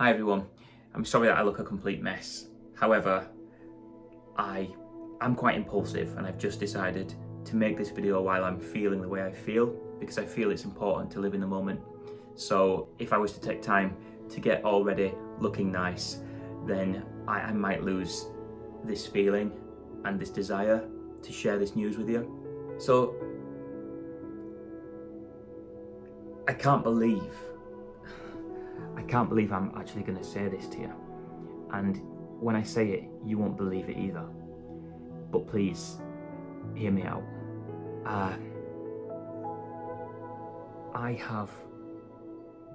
Hi everyone, I'm sorry that I look a complete mess. However, I'm quite impulsive and I've just decided to make this video while I'm feeling the way I feel because I feel it's important to live in the moment. So if I was to take time to get all ready looking nice, then I might lose this feeling and this desire to share this news with you. So I can't believe I'm actually going to say this to you, and when I say it you won't believe it either, but please hear me out. I have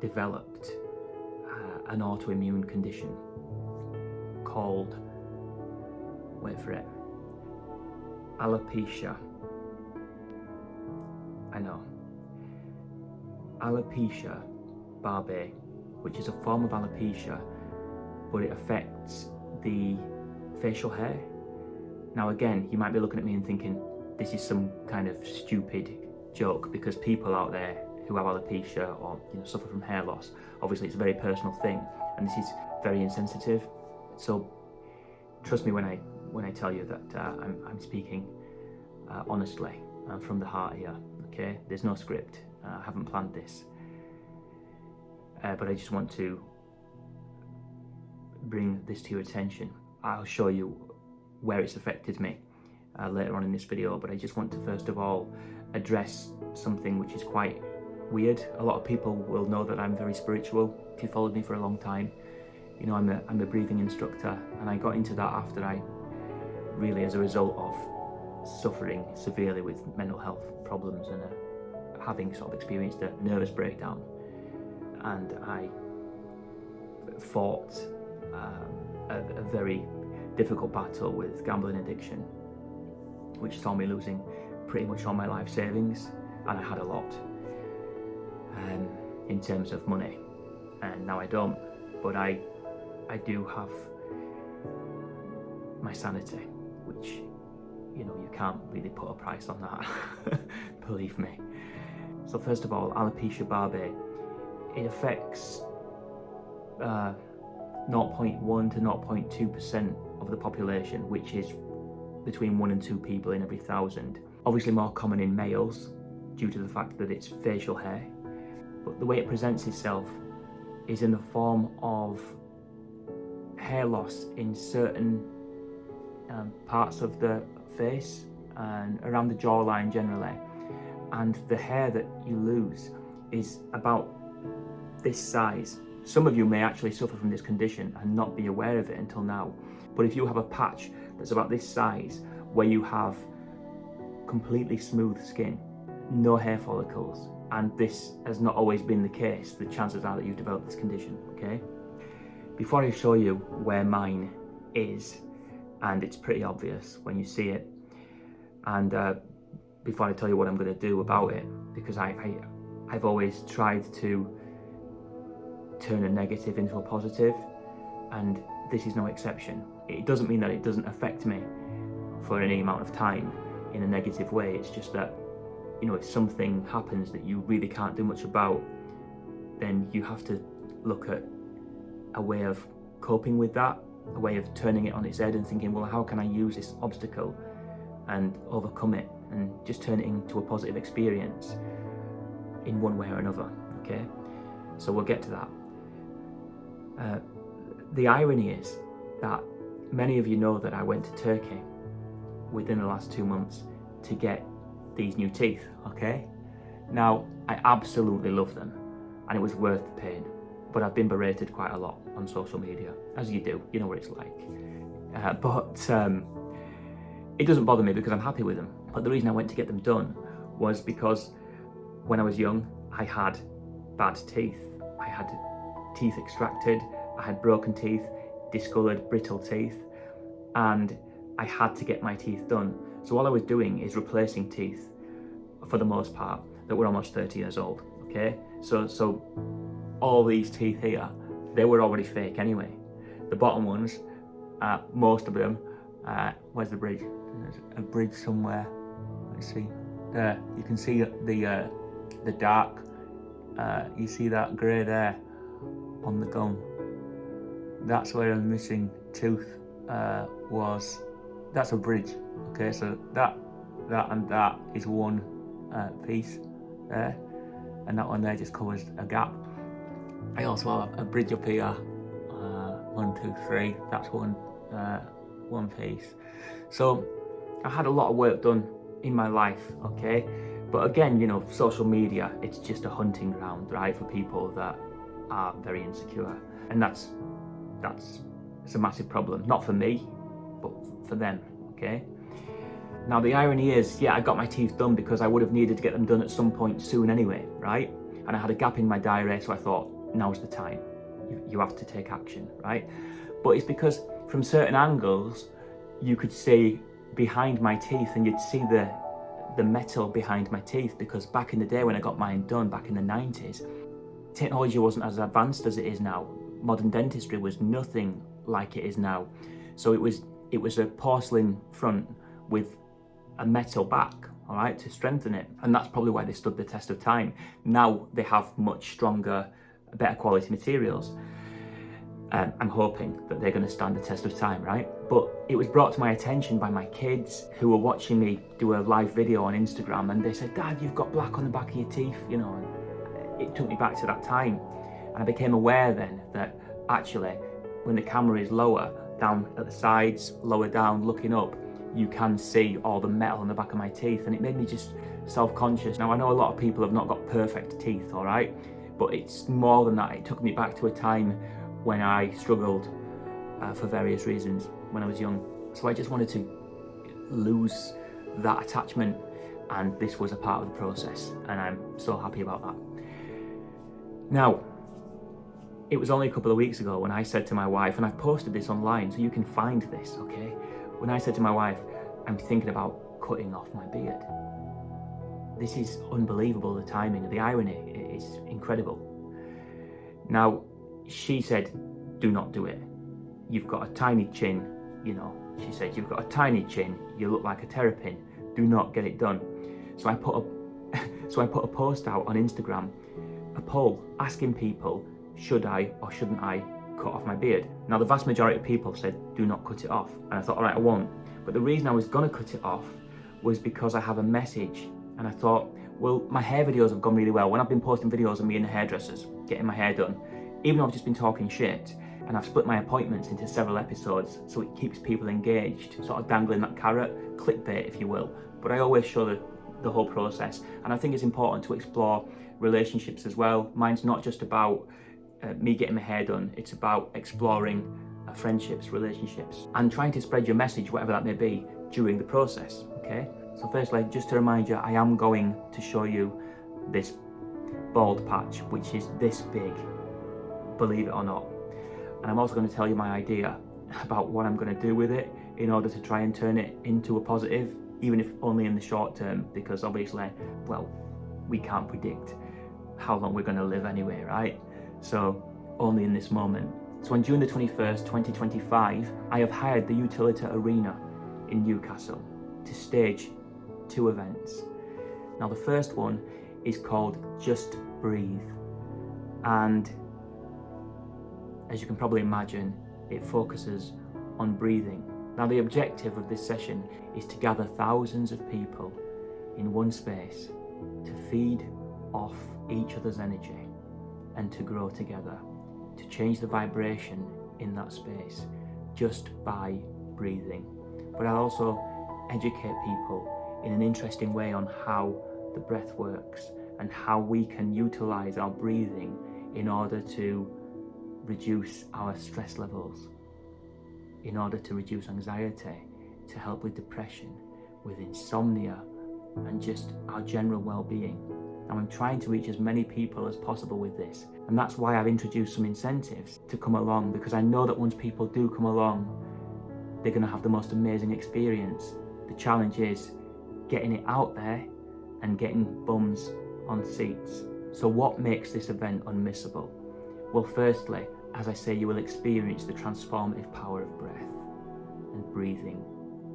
developed an autoimmune condition called, wait for it, alopecia. I know, alopecia barbae, which is a form of alopecia, but it affects the facial hair. Now again, you might be looking at me and thinking this is some kind of stupid joke, because people out there who have alopecia or suffer from hair loss, obviously it's a very personal thing and this is very insensitive. So trust me when I tell you that I'm speaking honestly and from the heart here. Okay, there's no script. I haven't planned this. But I just want to bring this to your attention. I'll show you where it's affected me later on in this video, but I just want to first of all address something which is quite weird. A lot of people will know that I'm very spiritual. If you followed me for a long time, you know I'm a breathing instructor, and I got into that after I really, as a result of suffering severely with mental health problems and having sort of experienced a nervous breakdown. And I fought a very difficult battle with gambling addiction, which saw me losing pretty much all my life savings, and I had a lot in terms of money, and now I don't, but I do have my sanity, which you can't really put a price on that. Believe me. So first of all, alopecia barbae, it affects 0.1 to 0.2% of the population, which is between 1 and 2 people in every 1,000. Obviously more common in males due to the fact that it's facial hair, but the way it presents itself is in the form of hair loss in certain parts of the face and around the jawline generally, and the hair that you lose is about this size. Some of you may actually suffer from this condition and not be aware of it until now, but if you have a patch that's about this size where you have completely smooth skin, no hair follicles, and this has not always been the case, the chances are that you've developed this condition. Okay, before I show you where mine is, and it's pretty obvious when you see it, and before I tell you what I'm going to do about it, because I've always tried to turn a negative into a positive, and this is no exception. It doesn't mean that it doesn't affect me for any amount of time in a negative way. It's just that, if something happens that you really can't do much about, then you have to look at a way of coping with that, a way of turning it on its head and thinking, well, how can I use this obstacle and overcome it and just turn it into a positive experience in one way or another. Okay, so we'll get to that. The irony is that many of you know that I went to Turkey within the last 2 months to get these new teeth. Okay, now I absolutely love them and it was worth the pain, but I've been berated quite a lot on social media, as you do, you know what it's like. But it doesn't bother me because I'm happy with them. But the reason I went to get them done was because when I was young I had bad teeth. I had teeth extracted, I had broken teeth, discoloured, brittle teeth, and I had to get my teeth done. So all I was doing is replacing teeth, for the most part, that were almost 30 years old. Okay, so all these teeth here, they were already fake anyway. The bottom ones, most of them, where's the bridge? There's a bridge somewhere. Let's see. There, you can see the dark. You see that grey there on the gum. that's where a missing tooth was. That's a bridge. Okay, so that and that is one piece there, and that one there just covers a gap. I also have a bridge up here. 1, 2, 3. That's one piece. So I had a lot of work done in my life, okay? But again, you know, social media, it's just a hunting ground, right, for people that are very insecure. And it's a massive problem, not for me, but for them, okay? Now the irony is, yeah, I got my teeth done because I would have needed to get them done at some point soon anyway, right? And I had a gap in my diary, so I thought, now's the time. You have to take action, right? But it's because from certain angles, you could see behind my teeth and you'd see the metal behind my teeth, because back in the day when I got mine done, back in the 90s, technology wasn't as advanced as it is now. Modern dentistry was nothing like it is now. So it was a porcelain front with a metal back, all right, to strengthen it. And that's probably why they stood the test of time. Now they have much stronger, better quality materials. I'm hoping that they're going to stand the test of time, right? But it was brought to my attention by my kids who were watching me do a live video on Instagram, and they said, "Dad, you've got black on the back of your teeth," you know. And it took me back to that time, and I became aware then that actually when the camera is lower, down at the sides, lower down, looking up, you can see all the metal on the back of my teeth, and it made me just self-conscious. Now I know a lot of people have not got perfect teeth, all right, but it's more than that. It took me back to a time when I struggled for various reasons when I was young. So I just wanted to lose that attachment, and this was a part of the process, and I'm so happy about that. Now, it was only a couple of weeks ago when I said to my wife, and I've posted this online so you can find this, okay? When I said to my wife, I'm thinking about cutting off my beard. This is unbelievable, the timing and the irony is incredible. Now, she said, do not do it. You've got a tiny chin, you know. She said, you've got a tiny chin, you look like a terrapin. Do not get it done. So I put a post out on Instagram, a poll asking people, should I or shouldn't I cut off my beard? Now the vast majority of people said, do not cut it off. And I thought, all right, I won't. But the reason I was gonna cut it off was because I have a message. And I thought, well, my hair videos have gone really well. When I've been posting videos of me in the hairdressers, getting my hair done, even though I've just been talking shit, and I've split my appointments into several episodes, so it keeps people engaged, sort of dangling that carrot, clickbait if you will. But I always show the whole process. And I think it's important to explore relationships as well. Mine's not just about me getting my hair done, it's about exploring friendships, relationships, and trying to spread your message, whatever that may be, during the process, okay? So firstly, just to remind you, I am going to show you this bald patch, which is this big, believe it or not. And I'm also going to tell you my idea about what I'm going to do with it in order to try and turn it into a positive, even if only in the short term, because obviously, well, we can't predict how long we're going to live anyway, right? So only in this moment. So on June the 21st, 2025, I have hired the Utilita Arena in Newcastle to stage 2 events. Now the first one is called Just Breathe, and as you can probably imagine, it focuses on breathing. Now the objective of this session is to gather thousands of people in one space to feed off each other's energy and to grow together, to change the vibration in that space just by breathing. But I'll also educate people in an interesting way on how the breath works and how we can utilize our breathing in order to reduce our stress levels, in order to reduce anxiety, to help with depression, with insomnia, and just our general well-being. Now I'm trying to reach as many people as possible with this, and that's why I've introduced some incentives to come along, because I know that once people do come along, they're going to have the most amazing experience. The challenge is getting it out there and getting bums on seats. So what makes this event unmissable? Well, firstly, as I say, you will experience the transformative power of breath and breathing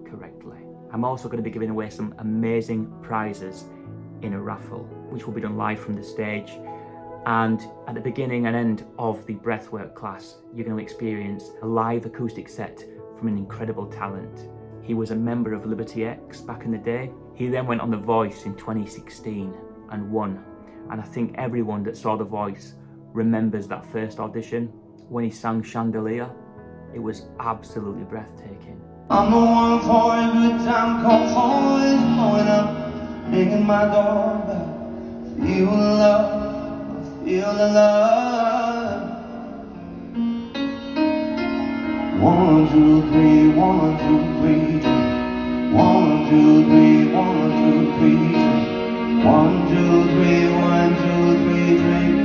correctly. I'm also going to be giving away some amazing prizes in a raffle, which will be done live from the stage. And at the beginning and end of the breathwork class, you're going to experience a live acoustic set from an incredible talent. He was a member of Liberty X back in the day. He then went on The Voice in 2016 and won. And I think everyone that saw The Voice remembers that first audition when he sang Chandelier. It was absolutely breathtaking. I'm the one for a good time, call phones blowing up, ringing my doorbell. Feel the love, feel the love. 1, 2, 3, 1, 2, 3. 1, 2, 3, 1, 2, 3. 1, 2, 3, 1, 2, 3, drink.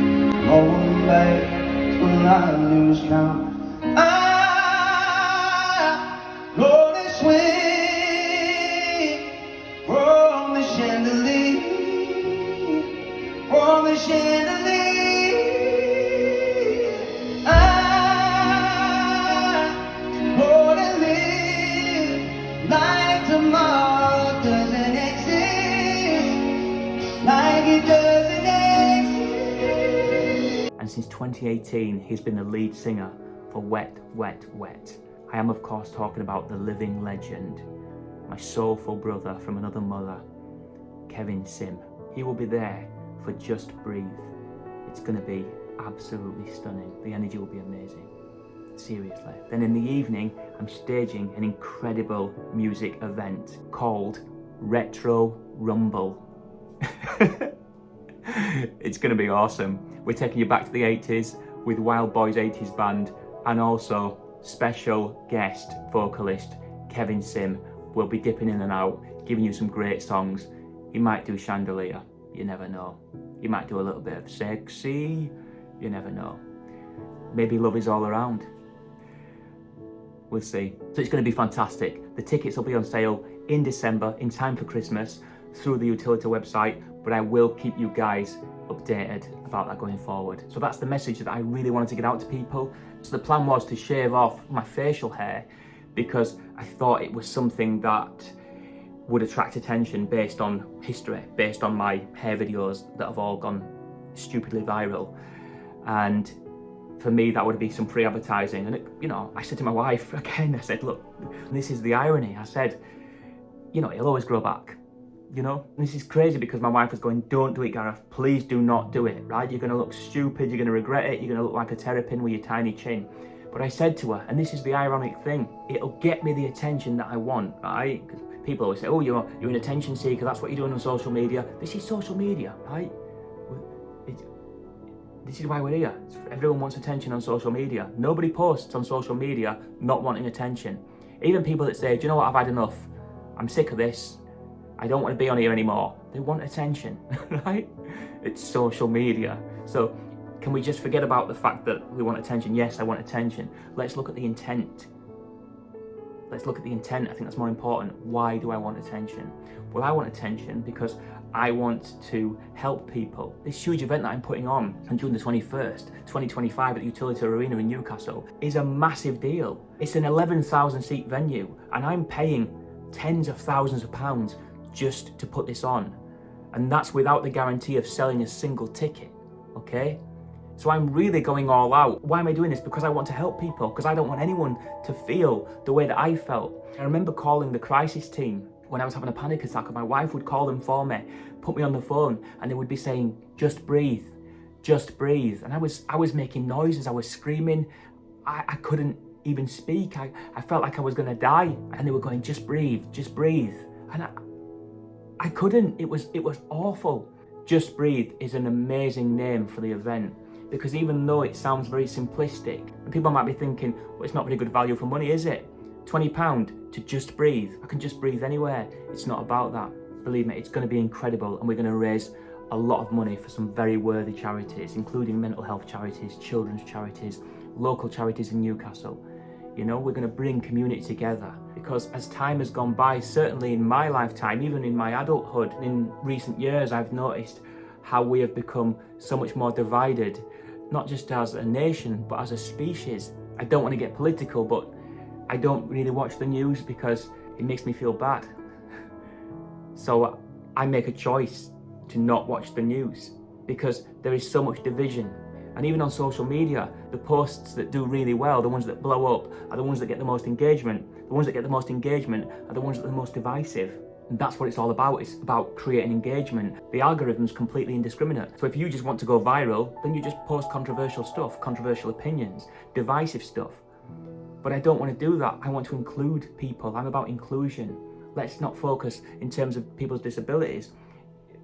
Rolling back till I lose count. Roll and swing from the chandelier, from the chandelier. I roll and live like tomorrow doesn't exist, like it doesn't exist. And since 2018, he's been the lead singer for Wet, Wet, Wet. I am, of course, talking about the living legend, my soulful brother from another mother, Kevin Sim. He will be there for Just Breathe. It's going to be absolutely stunning. The energy will be amazing. Seriously. Then in the evening, I'm staging an incredible music event called Retro Rumble. It's going to be awesome. We're taking you back to the 80s with Wild Boys 80s Band, and also special guest vocalist Kevin Sim will be dipping in and out, giving you some great songs. He might do Chandelier, you never know. He might do a little bit of Sexy, you never know. Maybe Love Is All Around. We'll see. So it's going to be fantastic. The tickets will be on sale in December, in time for Christmas, through the Utility website, but I will keep you guys updated about that going forward. So that's the message that I really wanted to get out to people. So the plan was to shave off my facial hair because I thought it was something that would attract attention based on history, based on my hair videos that have all gone stupidly viral. And for me, that would be some free advertising. And I said to my wife again, I said, look, this is the irony. I said, it'll always grow back. And this is crazy because my wife was going, don't do it, Gareth, please do not do it, right? You're going to look stupid, you're going to regret it, you're going to look like a terrapin with your tiny chin. But I said to her, and this is the ironic thing, it'll get me the attention that I want, right? Because people always say, oh, you're an attention seeker, that's what you're doing on social media. This is social media, right? This is why we're here. Everyone wants attention on social media. Nobody posts on social media not wanting attention. Even people that say, do you know what, I've had enough. I'm sick of this. I don't want to be on here anymore. They want attention, right? It's social media. So can we just forget about the fact that we want attention? Yes, I want attention. Let's look at the intent. Let's look at the intent. I think that's more important. Why do I want attention? Well, I want attention because I want to help people. This huge event that I'm putting on June the 21st, 2025 at the Utility Arena in Newcastle is a massive deal. It's an 11,000 seat venue and I'm paying tens of thousands of pounds just to put this on. And that's without the guarantee of selling a single ticket, okay? So I'm really going all out. Why am I doing this? Because I want to help people, because I don't want anyone to feel the way that I felt. I remember calling the crisis team when I was having a panic attack, and my wife would call them for me, put me on the phone, and they would be saying, just breathe, just breathe. And I was making noises, I was screaming, I couldn't even speak. I felt like I was gonna die. And they were going, just breathe, just breathe. And I couldn't, it was awful. Just Breathe is an amazing name for the event because even though it sounds very simplistic, and people might be thinking, well, it's not very good value for money, is it? £20 to just breathe. I can just breathe anywhere. It's not about that. Believe me, it's going to be incredible, and we're going to raise a lot of money for some very worthy charities, including mental health charities, children's charities, local charities in Newcastle. We're going to bring community together because as time has gone by, certainly in my lifetime, even in my adulthood, in recent years, I've noticed how we have become so much more divided, not just as a nation, but as a species. I don't want to get political, but I don't really watch the news because it makes me feel bad. So I make a choice to not watch the news. because there is so much division. And even on social media, the posts that do really well, the ones that blow up, are the ones that get the most engagement. The ones that get the most engagement are the ones that are the most divisive. And that's what it's all about. It's about creating engagement. The algorithm's completely indiscriminate. So if you just want to go viral, then you just post controversial stuff, controversial opinions, divisive stuff. But I don't want to do that. I want to include people. I'm about inclusion. Let's not focus in terms of people's disabilities,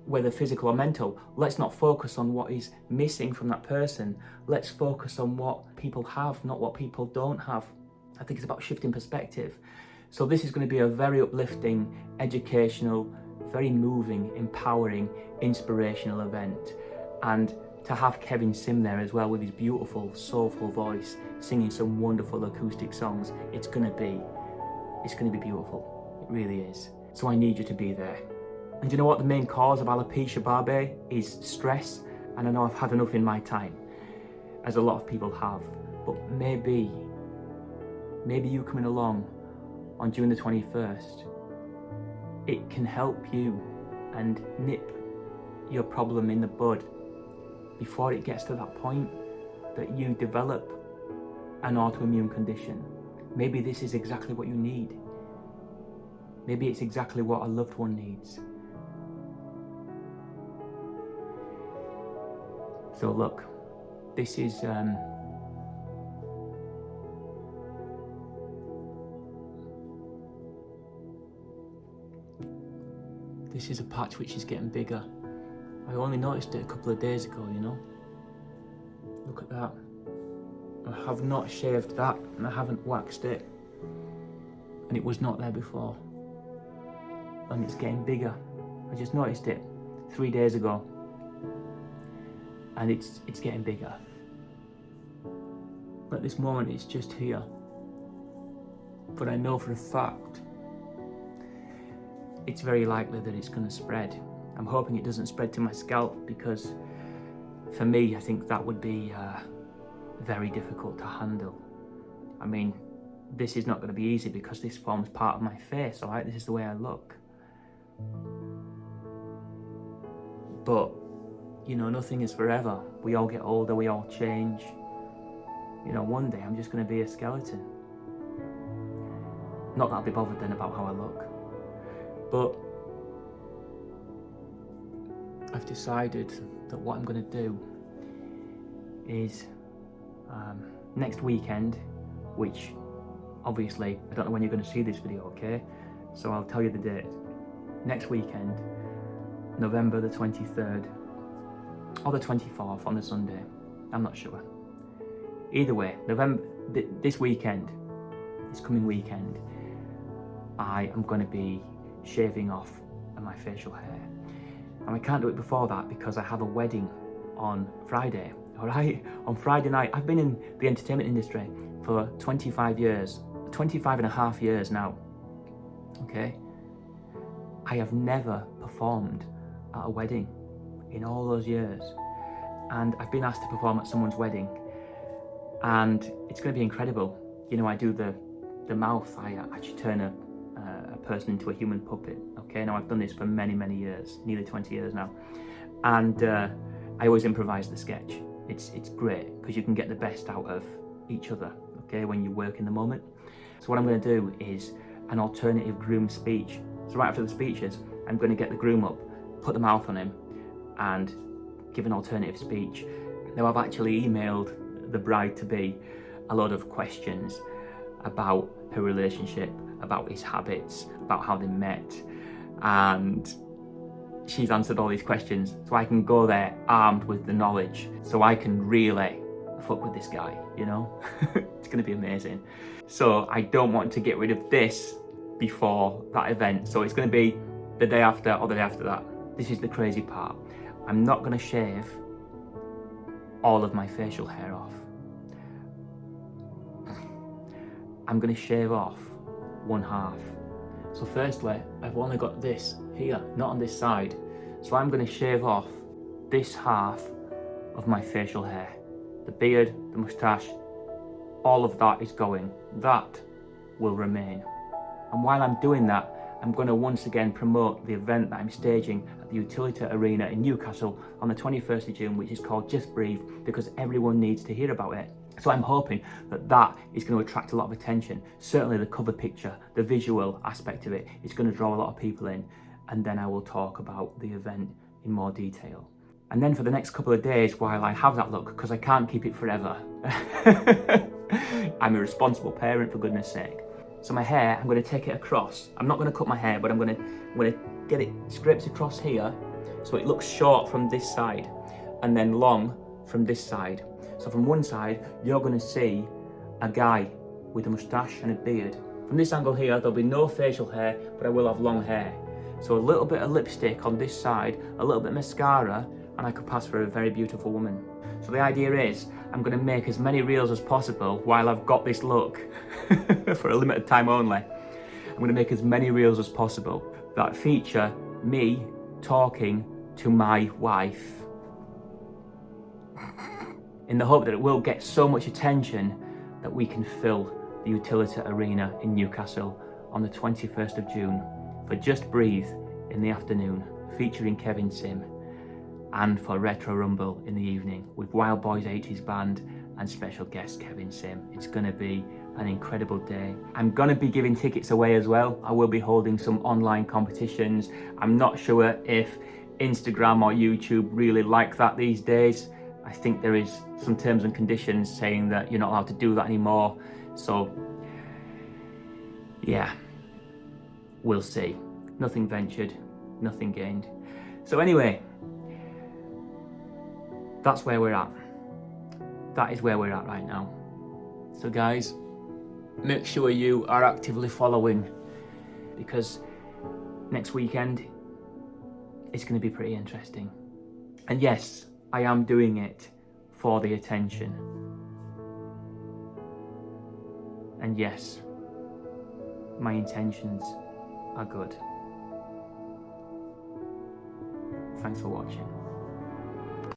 whether physical or mental. Let's not focus on what is missing from that person. Let's focus on what people have, not what people don't have. I think it's about shifting perspective. So this is going to be a very uplifting, educational, very moving, empowering, inspirational event. And to have Kevin Sim there as well with his beautiful, soulful voice, singing some wonderful acoustic songs, it's going to be beautiful. It really is. So I need you to be there. And you know what? The main cause of alopecia barbae is stress. And I know I've had enough in my time, as a lot of people have. But maybe you coming along on June the 21st, it can help you and nip your problem in the bud before it gets to that point that you develop an autoimmune condition. Maybe this is exactly what you need. Maybe it's exactly what a loved one needs. So look, this is a patch which is getting bigger. I only noticed it a couple of days ago, you know. Look at that. I have not shaved that and I haven't waxed it. And it was not there before. And it's getting bigger. I just noticed it 3 days ago. And it's getting bigger. At this moment it's just here. But I know for a fact it's very likely that it's going to spread. I'm hoping it doesn't spread to my scalp, because for me I think that would be very difficult to handle. I mean, this is not going to be easy because this forms part of my face, alright? This is the way I look. But, you know, nothing is forever. We all get older, we all change. You know, one day I'm just going to be a skeleton. Not that I'll be bothered then about how I look. But I've decided that what I'm going to do is next weekend, which obviously I don't know when you're going to see this video, okay? So I'll tell you the date. Next weekend, November the 23rd or the 24th on the Sunday, I'm not sure. Either way, this weekend, this coming weekend, I am going to be shaving off my facial hair. And I can't do it before that because I have a wedding on Friday, all right? On Friday night. I've been in the entertainment industry for 25 years, 25 and a half years now, okay? I have never performed at a wedding in all those years. And I've been asked to perform at someone's wedding, and it's going to be incredible. You know, I do the mouth, I actually turn a person into a human puppet, okay? Now I've done this for many, many years, nearly 20 years now. And I always improvise the sketch. It's great because you can get the best out of each other, okay, when you work in the moment. So what I'm going to do is an alternative groom speech. So right after the speeches, I'm going to get the groom up, put the mouth on him, and give an alternative speech. Now I've actually emailed the bride-to-be a lot of questions about her relationship, about his habits, about how they met, and she's answered all these questions, so I can go there armed with the knowledge, so I can really fuck with this guy, you know? It's gonna be amazing. So I don't want to get rid of this before that event, so it's gonna be the day after or the day after that. This is the crazy part. I'm not gonna shave all of my facial hair off. I'm gonna shave off one half. So firstly, I've only got this here, not on this side. So I'm gonna shave off this half of my facial hair. The beard, the moustache, all of that is going. That will remain. And while I'm doing that, I'm going to once again promote the event that I'm staging at the Utilita Arena in Newcastle on the 21st of June, which is called Just Breathe, because everyone needs to hear about it. So I'm hoping that that is going to attract a lot of attention. Certainly the cover picture, the visual aspect of it, is going to draw a lot of people in. And then I will talk about the event in more detail. And then for the next couple of days, while I have that look, because I can't keep it forever, I'm a responsible parent, for goodness sake. So my hair, I'm going to take it across. I'm not going to cut my hair, but I'm going to get it scraped across here, so it looks short from this side, and then long from this side. So from one side, you're going to see a guy with a moustache and a beard. From this angle here, there'll be no facial hair, but I will have long hair. So a little bit of lipstick on this side, a little bit of mascara, and I could pass for a very beautiful woman. So the idea is, I'm going to make as many reels as possible while I've got this look, for a limited time only. I'm going to make as many reels as possible that feature me talking to my wife, in the hope that it will get so much attention that we can fill the Utilita Arena in Newcastle on the 21st of June for Just Breathe in the afternoon, featuring Kevin Sim, and for Retro Rumble in the evening with Wild Boys 80s Band and special guest Kevin Sim. It's going to be an incredible day. I'm going to be giving tickets away as well. I will be holding some online competitions. I'm not sure if Instagram or YouTube really like that these days. I think there is some terms and conditions saying that you're not allowed to do that anymore. So yeah, we'll see. Nothing ventured, nothing gained. So anyway, that's where we're at. That is where we're at right now. So guys, make sure you are actively following, because next weekend it's going to be pretty interesting. And yes, I am doing it for the attention. And yes, my intentions are good. Thanks for watching.